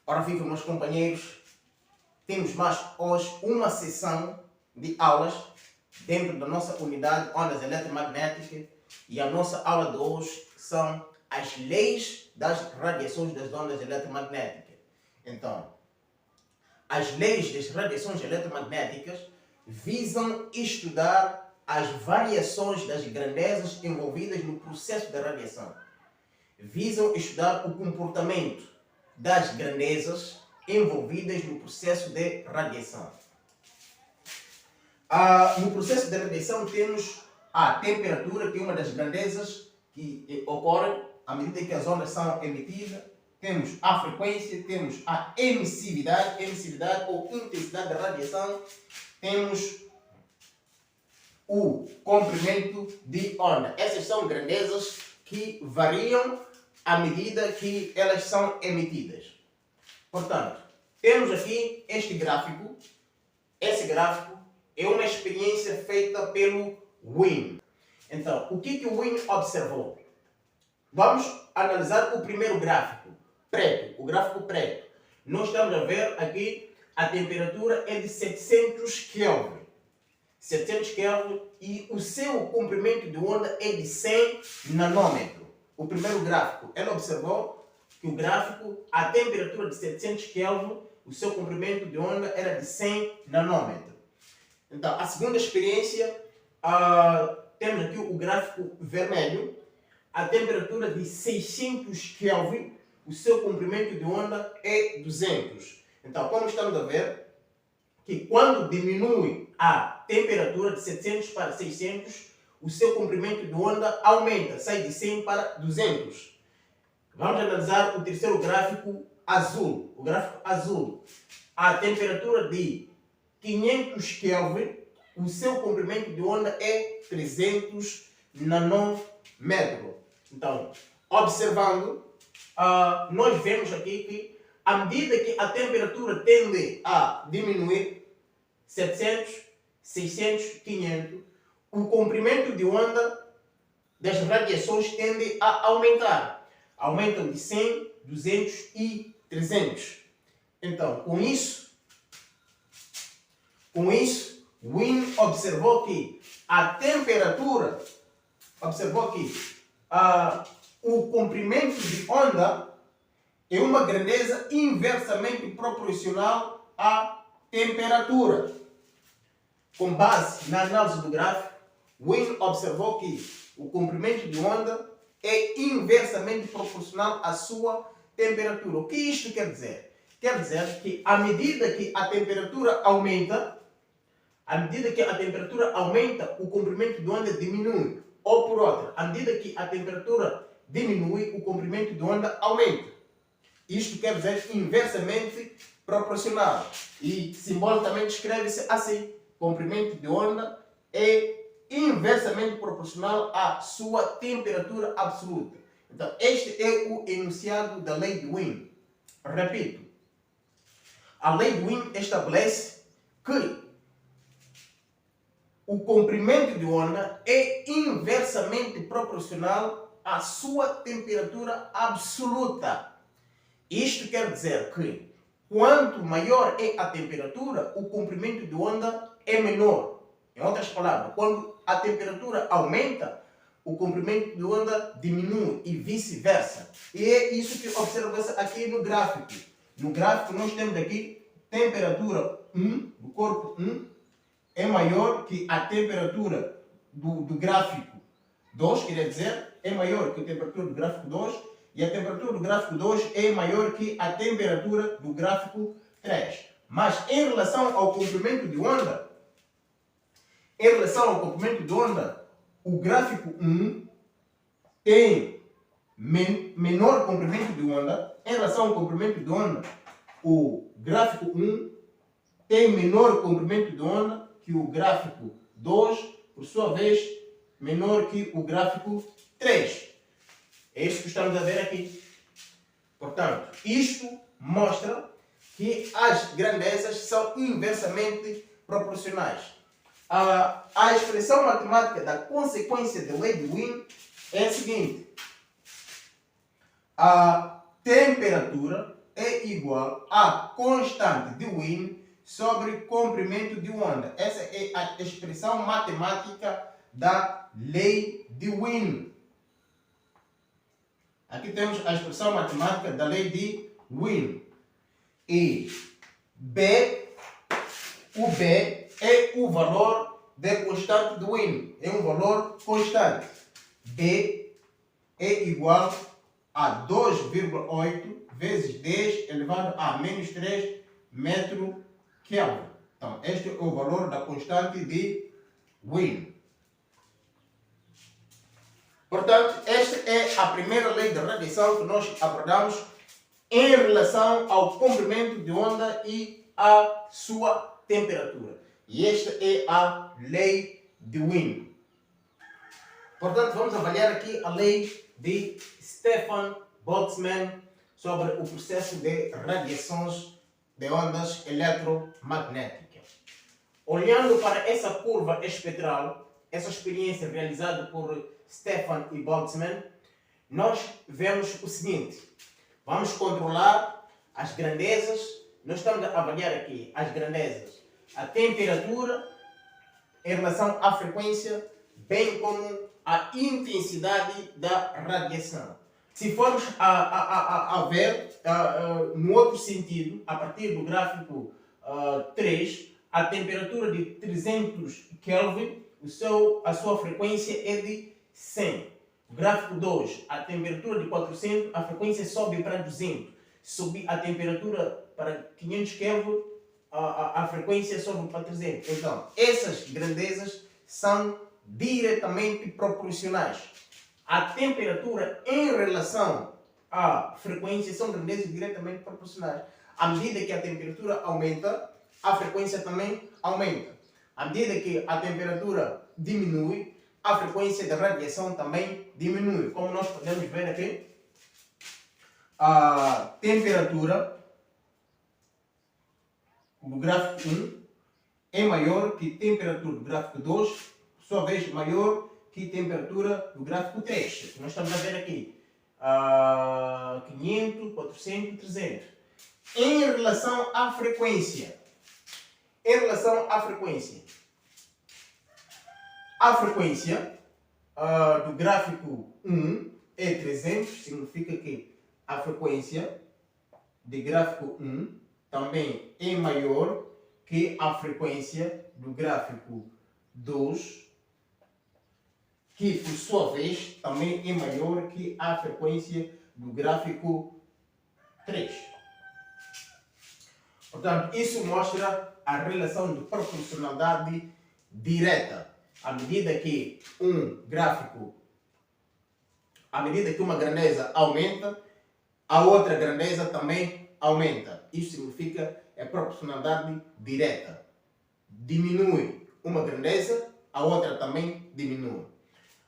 Ora viva, meus companheiros, temos mais hoje uma sessão de aulas dentro da nossa unidade Ondas Eletromagnéticas e a nossa aula de hoje são as leis das radiações das ondas eletromagnéticas. Então, as leis das radiações eletromagnéticas visam estudar as variações das grandezas envolvidas no processo da radiação. Visam estudar o comportamento das grandezas envolvidas no processo de radiação. No processo de radiação temos a temperatura, que é uma das grandezas que ocorre à medida que as ondas são emitidas. Temos a frequência, temos a emissividade ou intensidade da radiação. Temos o comprimento de onda. Essas são grandezas que variam à medida que elas são emitidas. Portanto, temos aqui este gráfico. Esse gráfico é uma experiência feita pelo Wien. Então, o que o Wien observou? Vamos analisar o primeiro gráfico, preto, o gráfico preto. Nós estamos a ver aqui a temperatura é de 700 Kelvin. 700 Kelvin e o seu comprimento de onda é de 100 nanômetros. O primeiro gráfico, ele observou que o gráfico, a temperatura de 700 Kelvin, o seu comprimento de onda era de 100 nanômetros. Então, a segunda experiência, temos aqui o gráfico vermelho, a temperatura de 600 Kelvin, o seu comprimento de onda é 200. Então, como estamos a ver, que quando diminui a temperatura de 700 para 600, o seu comprimento de onda aumenta, sai de 100 para 200. Vamos analisar o terceiro gráfico azul. O gráfico azul, a temperatura de 500 Kelvin, o seu comprimento de onda é 300 nanômetros. Então, observando, nós vemos aqui que à medida que a temperatura tende a diminuir, 700, 600, 500, o comprimento de onda das radiações tende a aumentar. Aumentam de 100, 200 e 300. Então, com isso, Wien observou que a temperatura, o comprimento de onda é uma grandeza inversamente proporcional à temperatura. Com base na análise do gráfico, Wien observou que o comprimento de onda é inversamente proporcional à sua temperatura. O que isto quer dizer? Quer dizer que à medida que a temperatura aumenta, o comprimento de onda diminui. Ou por outra, à medida que a temperatura diminui, o comprimento de onda aumenta. Isto quer dizer inversamente proporcional. E simbolicamente escreve-se assim: comprimento de onda é inversamente proporcional à sua temperatura absoluta. Então, este é o enunciado da lei de Wien. Repito, a lei de Wien estabelece que o comprimento de onda é inversamente proporcional à sua temperatura absoluta. Isto quer dizer que quanto maior é a temperatura, o comprimento de onda é menor. Em outras palavras, quando a temperatura aumenta, o comprimento de onda diminui e vice-versa. E é isso que observa-se aqui no gráfico. No gráfico nós temos aqui temperatura 1 do corpo 1 é maior que a temperatura do gráfico 2, quer dizer, é maior que a temperatura do gráfico 2, e a temperatura do gráfico 2 é maior que a temperatura do gráfico 3. Mas em relação ao comprimento de onda, o gráfico 1 tem menor comprimento de onda. Em relação ao comprimento de onda, o gráfico 1 tem menor comprimento de onda que o gráfico 2, por sua vez, menor que o gráfico 3. É isso que estamos a ver aqui. Portanto, isto mostra que as grandezas são inversamente proporcionais. A expressão matemática da consequência da lei de Wien é a seguinte: a temperatura é igual a constante de Wien sobre comprimento de onda. Essa é a expressão matemática da lei de Wien. Aqui temos a expressão matemática da lei de Wien. E o B é o valor da constante de Wien. É um valor constante. B é igual a 2,8 vezes 10 elevado a menos 3 metro Kelvin. Então, este é o valor da constante de Wien. Portanto, esta é a primeira lei de radiação que nós abordamos em relação ao comprimento de onda e à sua temperatura. E esta é a lei de Wien. Portanto, vamos avaliar aqui a lei de Stefan Boltzmann sobre o processo de radiações de ondas eletromagnéticas. Olhando para essa curva espectral, essa experiência realizada por Stefan e Boltzmann, nós vemos o seguinte: vamos controlar as grandezas, nós estamos a avaliar aqui as grandezas, a temperatura em relação à frequência, bem como a intensidade da radiação. Se formos a ver no outro sentido, a partir do gráfico 3, a temperatura de 300 Kelvin, a sua frequência é de 100. O gráfico 2, a temperatura de 400, a frequência sobe para 200. Subir a temperatura para 500 Kelvin, a frequência sobe para 300. Então, essas grandezas são diretamente proporcionais. A temperatura em relação à frequência são grandezas diretamente proporcionais. À medida que a temperatura aumenta, a frequência também aumenta. À medida que a temperatura diminui, a frequência da radiação também diminui. Como nós podemos ver aqui, a temperatura do gráfico 1 é maior que a temperatura do gráfico 2, por sua vez maior que a temperatura do gráfico 3. Nós estamos a ver aqui 500, 400, 300. Em relação à frequência, a frequência do gráfico 1 é 300, significa que a frequência do gráfico 1 também é maior que a frequência do gráfico 2, que por sua vez também é maior que a frequência do gráfico 3. Portanto, isso mostra a relação de proporcionalidade direta. À medida que uma grandeza aumenta, a outra grandeza também aumenta. Isso significa proporcionalidade direta. Diminui uma grandeza, a outra também diminui.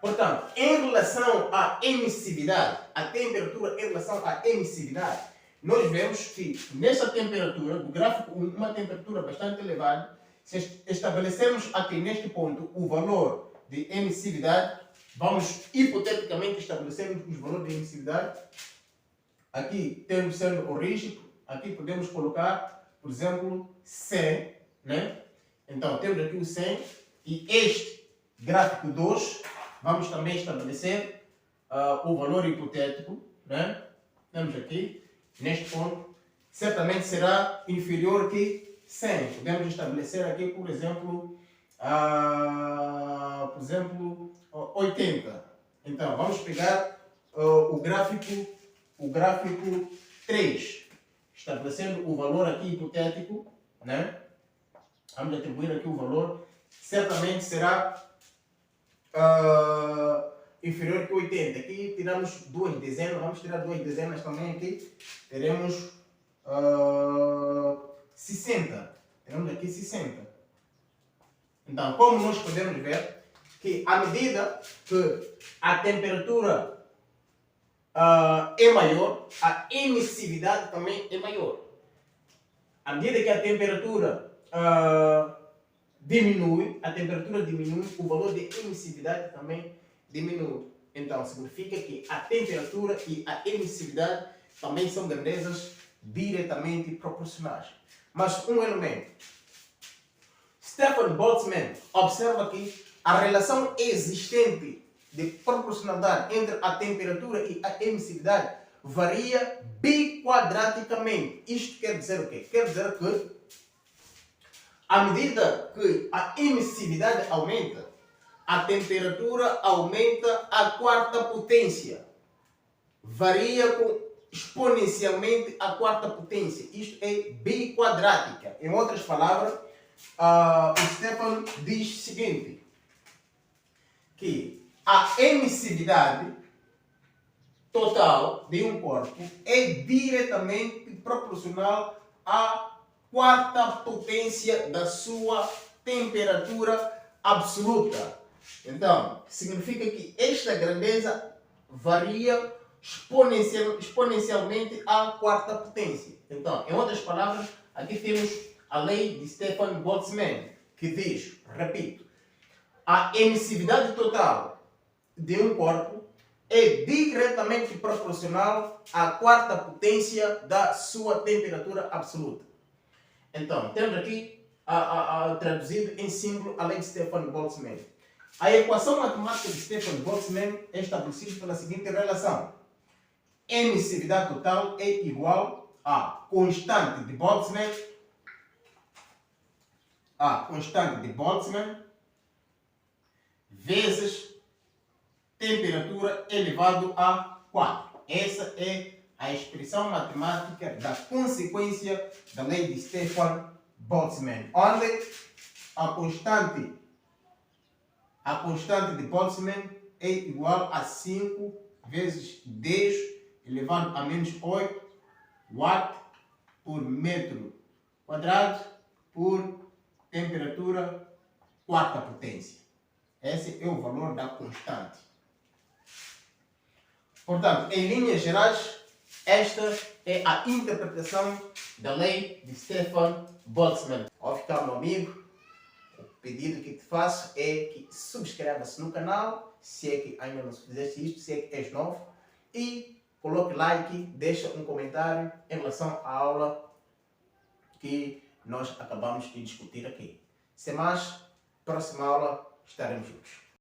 Portanto, em relação à emissividade, a temperatura em relação à emissividade, nós vemos que nessa temperatura do gráfico 1, uma temperatura bastante elevada, se estabelecemos aqui neste ponto o valor de emissividade, vamos hipoteticamente estabelecer os valores de emissividade. Aqui temos sendo origem, aqui podemos colocar, por exemplo, 100, né? Então temos aqui o 100 e este gráfico 2, vamos também estabelecer o valor hipotético, né? Temos aqui, neste ponto, certamente será inferior que 100. Podemos estabelecer aqui, por exemplo, 80. Então, vamos pegar o gráfico 3, estabelecendo o valor aqui hipotético, né? Vamos atribuir aqui o valor, certamente será inferior que 80. Aqui tiramos duas dezenas, vamos tirar duas dezenas também aqui, teremos 60. Teremos aqui 60. Então, como nós podemos ver que à medida que a temperatura é maior, a emissividade também é maior. À medida que a temperatura diminui, o valor de emissividade também diminui. Então, significa que a temperatura e a emissividade também são grandezas diretamente proporcionais. Mas um elemento. Stefan Boltzmann observa que a relação existente de proporcionalidade entre a temperatura e a emissividade varia biquadraticamente. Isto quer dizer o quê? Quer dizer que, à medida que a emissividade aumenta, a temperatura aumenta a quarta potência. Varia exponencialmente a quarta potência. Isto é biquadrática. Em outras palavras, o Stefan diz o seguinte, que a emissividade total de um corpo é diretamente proporcional à quarta potência da sua temperatura absoluta. Então, significa que esta grandeza varia exponencialmente à quarta potência. Então, em outras palavras, aqui temos a lei de Stefan Boltzmann, que diz, repito, a emissividade total de um corpo é diretamente proporcional à quarta potência da sua temperatura absoluta. Então, temos aqui traduzido em símbolo a lei de Stefan Boltzmann. A equação matemática de Stefan Boltzmann é estabelecida pela seguinte relação. Emissividade total é igual a constante de Boltzmann, vezes temperatura elevado a 4. Essa é a expressão matemática da consequência da lei de Stefan Boltzmann, onde a constante de Boltzmann é igual a 5 vezes 10 elevado a menos 8 watt por metro quadrado por temperatura quarta potência. Esse é o valor da constante. Portanto, em linhas gerais, esta é a interpretação da lei de Stefan Boltzmann. Ao ficar, meu amigo, o pedido que te faço é que subscreva-se no canal, se é que ainda não fizeste isto, se é que és novo, e coloque like, deixa um comentário em relação à aula que nós acabamos de discutir aqui. Sem mais, próxima aula estaremos juntos.